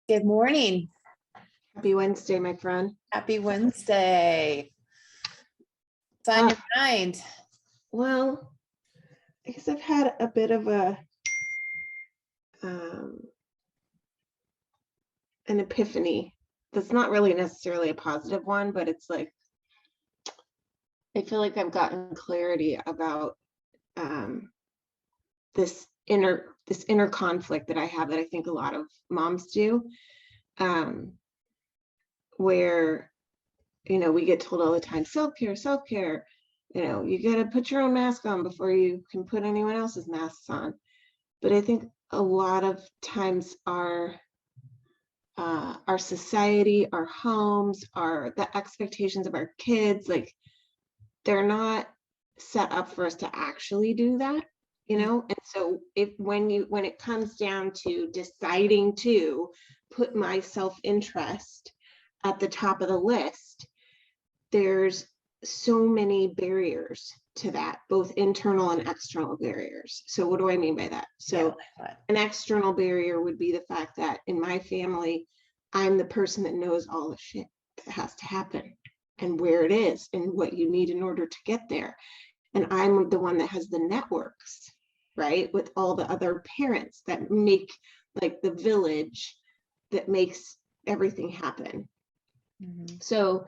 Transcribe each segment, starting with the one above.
Good morning. Happy Wednesday, my friend. Happy Wednesday. What's on your mind? Well, I guess I've had a bit of an epiphany. That's not really necessarily a positive one, but it's like, I feel like I've gotten clarity about this inner conflict that I have that I think a lot of moms do, where, we get told all the time, self-care, you got to put your own mask on before you can put anyone else's masks on. But I think a lot of times our society, our homes, the expectations of our kids, like, they're not set up for us to actually do that, And so when it comes down to deciding to put my self-interest at the top of the list, there's so many barriers to that, both internal and external barriers. So what do I mean by that? So an external barrier would be the fact that in my family, I'm the person that knows all the shit that has to happen and where it is and what you need in order to get there. And I'm the one that has the networks, right? With all the other parents that make, like, the village that makes everything happen. Mm-hmm. So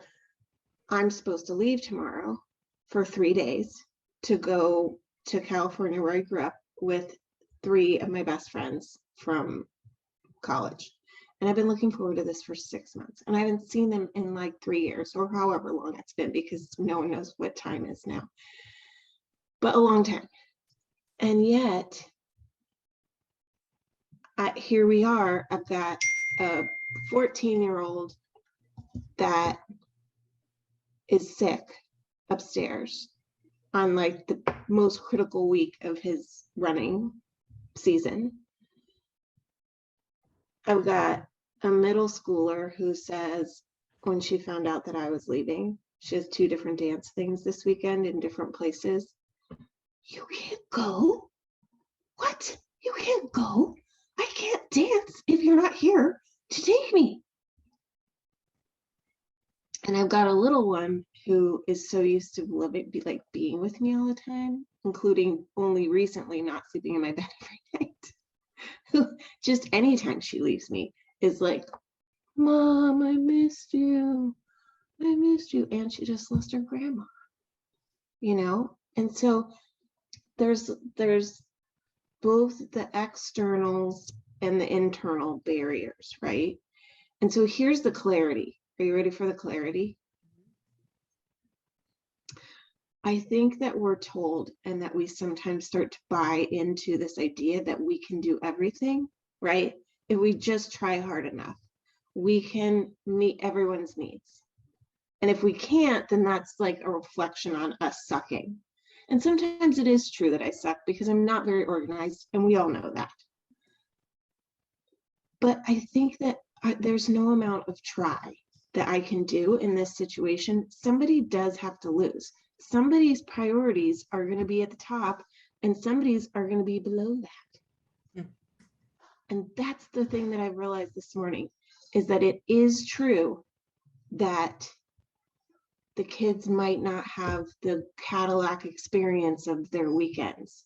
I'm supposed to leave tomorrow for 3 days to go to California, where I grew up, with 3 of my best friends from college. And I've been looking forward to this for 6 months. And I haven't seen them in like 3 years or however long it's been, because no one knows what time is now. But a long time. And yet, here we are. I've got a 14-year-old that is sick upstairs on like the most critical week of his running season. I've got a middle schooler who says, when she found out that I was leaving, she has 2 different dance things this weekend in different places. You can't go? What? You can't go? I can't dance if you're not here to take me. And I've got a little one who is so used to being with me all the time, including only recently not sleeping in my bed every night, who just anytime she leaves me is like, Mom, I missed you. I missed you. And she just lost her grandma, And so there's both the externals and the internal barriers, right? And so here's the clarity. Are you ready for the clarity? I think that we're told, and that we sometimes start to buy into this idea that we can do everything, right? If we just try hard enough, we can meet everyone's needs. And if we can't, then that's like a reflection on us sucking. And sometimes it is true that I suck because I'm not very organized, and we all know that. But I think that there's no amount of try that I can do in this situation. Somebody does have to lose. Somebody's priorities are going to be at the top, and somebody's are going to be below that. And that's the thing that I realized this morning, is that it is true that the kids might not have the Cadillac experience of their weekends,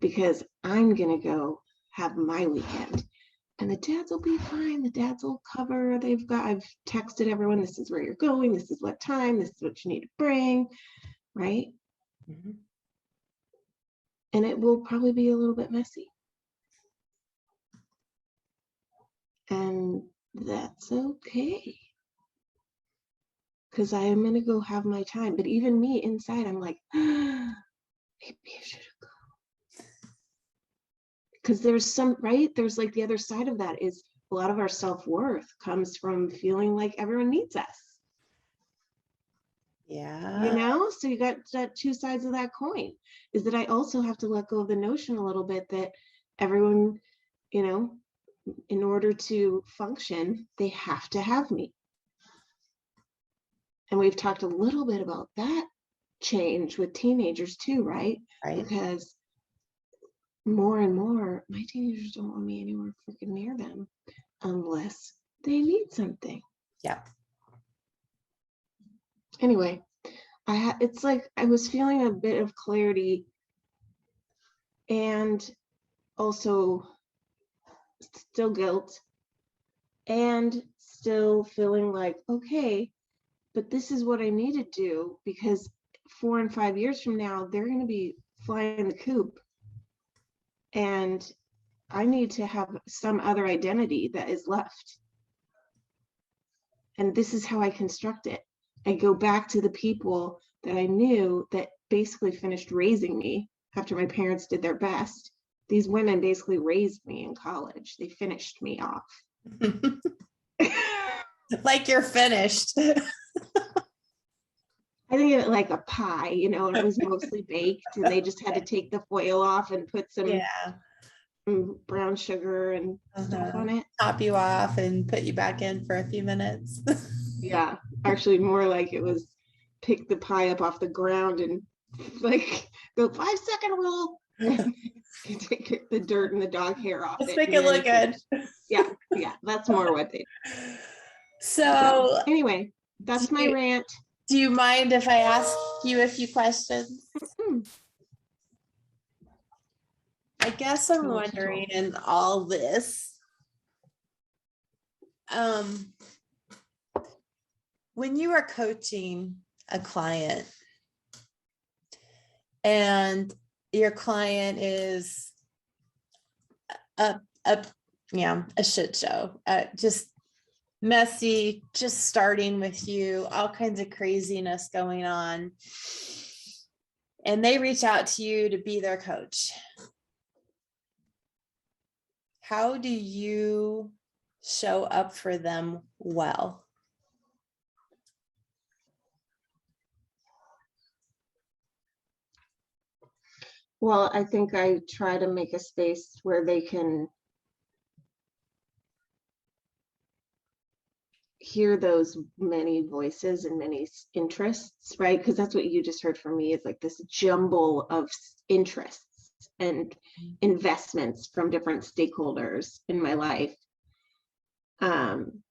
because I'm going to go have my weekend. And the dads will be fine. The dads will cover. I've texted everyone, this is where you're going. This is what time. This is what you need to bring. Right? Mm-hmm. And it will probably be a little bit messy. And that's okay. Because I am going to go have my time. But even me inside, I'm like, maybe I should go. Because there's there's like the other side of that is a lot of our self-worth comes from feeling like everyone needs us. Yeah. So you got that 2 sides of that coin, is that I also have to let go of the notion a little bit that everyone, in order to function, they have to have me. And we've talked a little bit about that change with teenagers too, right? Right. Because more and more, my teenagers don't want me anywhere freaking near them unless they need something. Yeah. Anyway, it's like I was feeling a bit of clarity and also still guilt and still feeling like, okay, but this is what I need to do because 4 and 5 years from now, they're going to be flying the coop. And I need to have some other identity that is left. And this is how I construct it. I go back to the people that I knew that basically finished raising me after my parents did their best. These women basically raised me in college. They finished me off. Like you're finished. I think of it like a pie, you know, and it was mostly baked and they just had to take the foil off and put some brown sugar and stuff on it. Top you off and put you back in for a few minutes. Yeah, actually more like it was pick the pie up off the ground and like the 5-second rule. You take the dirt and the dog hair off. Let's make it look good. Yeah, that's more what they do. So anyway, that's my rant. Do you mind if I ask you a few questions? I guess I'm wondering in all this, when you are coaching a client and your client is a shit show, just messy, just starting with you, all kinds of craziness going on, and they reach out to you to be their coach. How do you show up for them well? Well, I think I try to make a space where they can hear those many voices and many interests, right? Because that's what you just heard from me, is like this jumble of interests and investments from different stakeholders in my life. And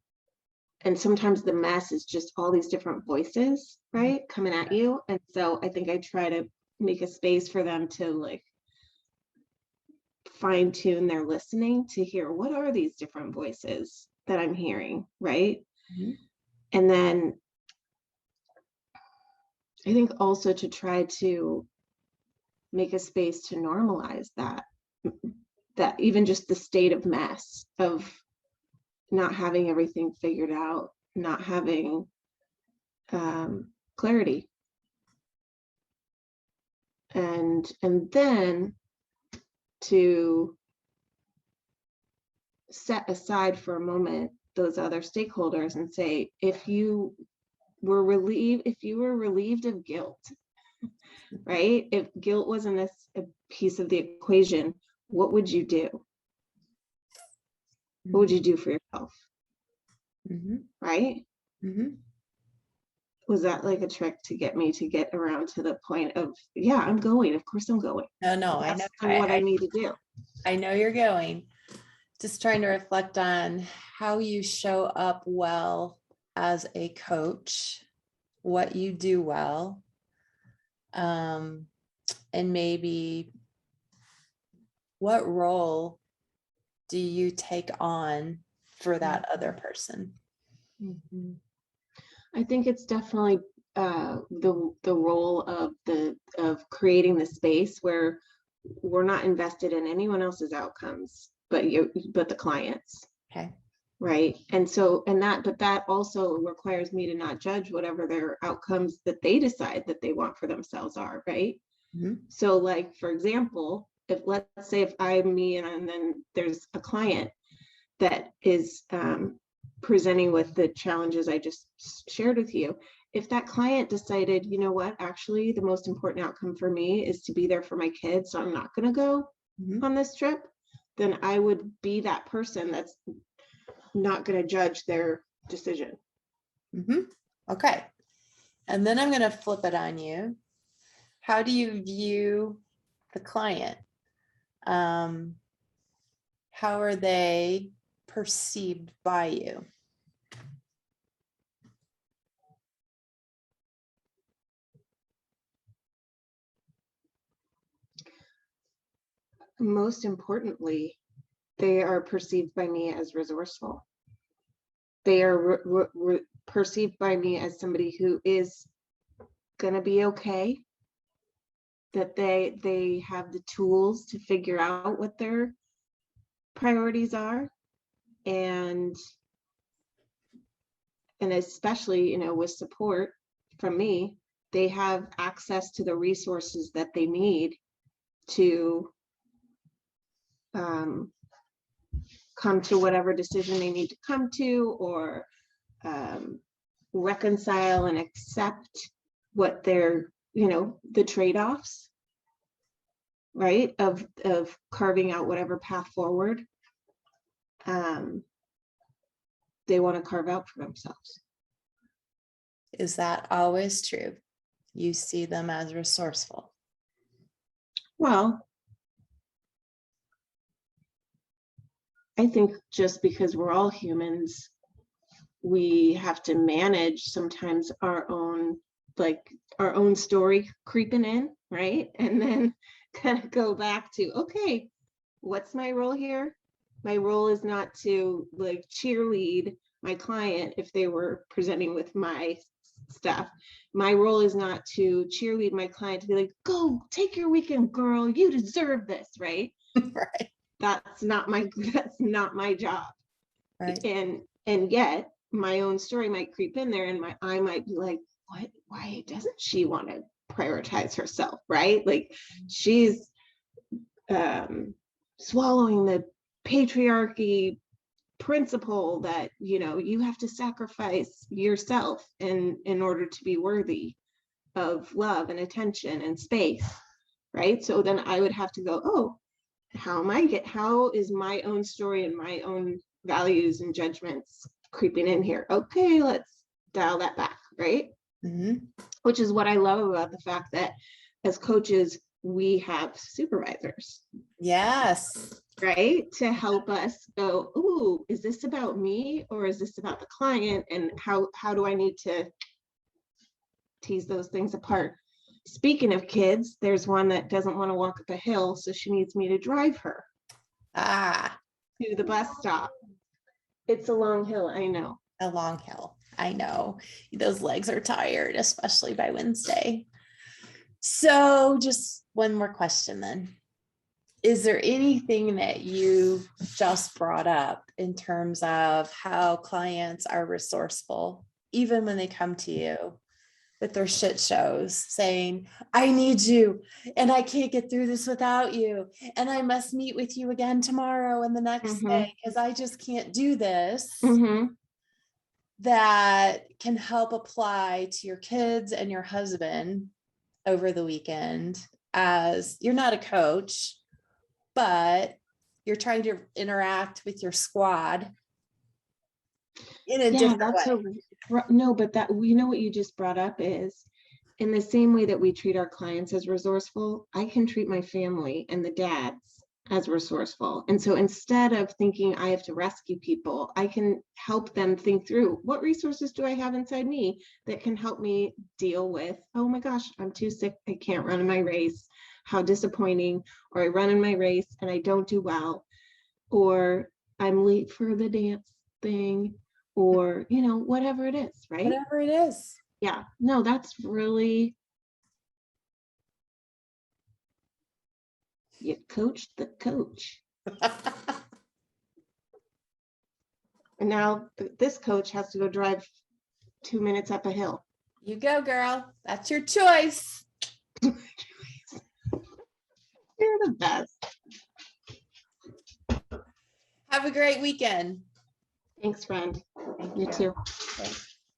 sometimes the mess is just all these different voices, right, coming at you. And so I think I try to make a space for them to like fine tune their listening to hear what are these different voices that I'm hearing, right? Mm-hmm. And then I think also to try to make a space to normalize that even just the state of mess of not having everything figured out, not having clarity. And then to set aside for a moment those other stakeholders and say, if you were relieved of guilt, right? If guilt wasn't a piece of the equation, what would you do? What would you do for yourself? Mm-hmm. Right? Mm-hmm. Was that like a trick to get me to get around to the point of, yeah, I'm going. Of course I'm going. No, I know what I need to do. I know you're going. Just trying to reflect on how you show up well as a coach, what you do well, and maybe what role do you take on for that other person? Mm-hmm. I think it's definitely the role of creating the space where we're not invested in anyone else's outcomes, but the clients. Okay. Right. And that also requires me to not judge whatever their outcomes that they decide that they want for themselves are. Right. Mm-hmm. So like, for example, let's say if I'm me and then there's a client that is presenting with the challenges I just shared with you. If that client decided, you know what, actually the most important outcome for me is to be there for my kids, so I'm not going to go on this trip, then I would be that person that's not going to judge their decision. Mm-hmm. Okay. And then I'm going to flip it on you. How do you view the client? How are they perceived by you? Most importantly, they are perceived by me as resourceful. They are perceived by me as somebody who is going to be okay, that they have the tools to figure out what their priorities are, and especially, you know, with support from me, they have access to the resources that they need to come to whatever decision they need to come to, or reconcile and accept what they're, you know, the trade-offs, right, of carving out whatever path forward they want to carve out for themselves. Is that always true? You see them as resourceful? Well, I think just because we're all humans, we have to manage sometimes our own story creeping in, right? And then kind of go back to, okay, what's my role here? My role is not to like cheerlead my client if they were presenting with my stuff. My role is not to cheerlead my client to be like, go take your weekend, girl, you deserve this, right? Right. That's not my job. Right. And yet my own story might creep in there, and I might be like, what, why doesn't she want to prioritize herself, right? Like she's swallowing the patriarchy principle that, you know, you have to sacrifice yourself in order to be worthy of love and attention and space, right? So then I would have to go, oh, how is my own story and my own values and judgments creeping in here? Okay, let's dial that back, right? Mm-hmm. Which is what I love about the fact that as coaches, we have supervisors. Yes. Right? To help us go, ooh, is this about me or is this about the client? And how do I need to tease those things apart? Speaking of kids, there's one that doesn't want to walk up a hill, so she needs me to drive her to the bus stop. It's a long hill, I know. A long hill. I know. Those legs are tired, especially by Wednesday. So just one more question then. Is there anything that you just brought up in terms of how clients are resourceful, even when they come to you with their shit shows saying, I need you and I can't get through this without you, and I must meet with you again tomorrow and the next day because I just can't do this? That can help apply to your kids and your husband over the weekend, as you're not a coach, but you're trying to interact with your squad in a different way. No, but that, you know, what you just brought up is, in the same way that we treat our clients as resourceful, I can treat my family and the dads as resourceful. And so instead of thinking I have to rescue people, I can help them think through, what resources do I have inside me that can help me deal with, oh my gosh, I'm too sick, I can't run in my race. How disappointing. Or I run in my race and I don't do well, or I'm late for the dance thing, or, you know, whatever it is, right? Whatever it is. Yeah, no, that's really, you coached the coach. And now this coach has to go drive 2 minutes up a hill. You go, girl. That's your choice. You're the best. Have a great weekend. Thanks, friend. Thank You too. Thanks.